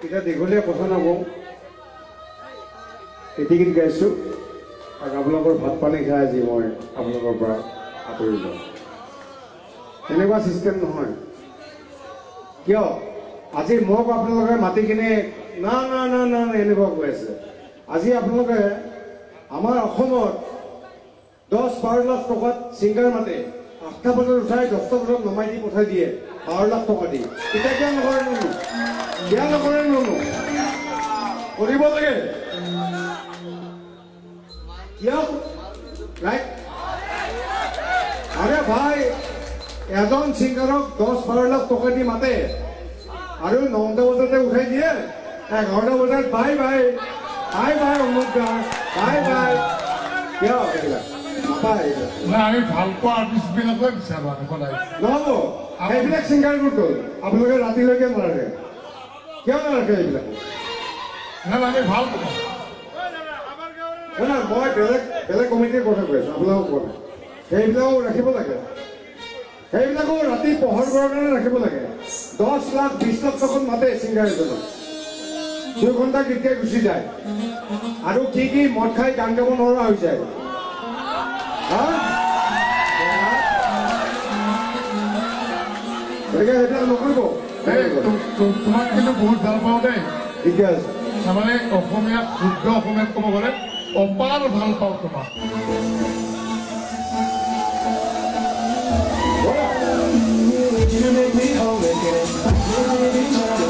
এতিয়া দীঘলীয়া কথা নকওঁ এটি গীত গাইছোঁ আৰু আপোনালোকৰ ভাত পানী খাই আজি মই আপোনালোকৰ পৰা আঁতৰি যাওঁ এনেকুৱা চিষ্টেম নহয় কিয় আজি মোক আপোনালোকে মাতি কিনে না না না না এনেকুৱা কৈ আছে আজি আপোনালোকে আমাৰ অসমত 10-12 লাখ টকাত ছিংগাৰ মাতে 8টা বজাত উঠাই 10টা বজাত নমাই দি পঠাই দিয়ে 12 লাখ টকা দি এতিয়া কিয় নকৰে নুনো কিয় নকৰে নুনো কৰিব লাগে কিয় ৰাইট আৰে ভাই এজন ছিংগাৰক 10-12 লাখ টকা দি মাতে আৰু 9টা বজাতে উঠাই দিয়ে 11টা বজাত বাই বাই বাই বাই অমুক বাই বাই কিয় এইবিলাক আমি ভাল পোৱা আৰ্টিষ্টবিলাকে বিচাৰোঁ আমি সদায় নহ'ব সেইবিলাক ছিংগাৰ ক'ত গ'ল আপোনালোকে ৰাতিলৈকে নাৰাখে কিয় নাৰাখে এইবিলাক আমি ভাল পাওঁ নহয় মই বেলেগ কমিটিৰ কথা কৈ আছোঁ আপোনালোকক কোৱা নাই সেইবিলাকো ৰাখিব লাগে সেইবিলাকো ৰাতি পোহৰ কৰাৰ কাৰণে ৰাখিব লাগে 10 লাখ 20 লাখ টকাত মাতে ছিংগাৰ এজনক 2 ঘণ্টা গীতকে গুচি যায় আৰু কি মদ খাই গান গাব নোৱাৰা হৈ যায় গতিকে সেইবিলাক নকৰিব তোমাক কিন্তু বহুত ভাল পাওঁ দেই ঠিকে আছে তাৰমানে অসমীয়াত শুদ্ধ অসমীয়াত ক'ব গ'লে অপাৰ ভাল পাওঁ তোমাক You make me whole again.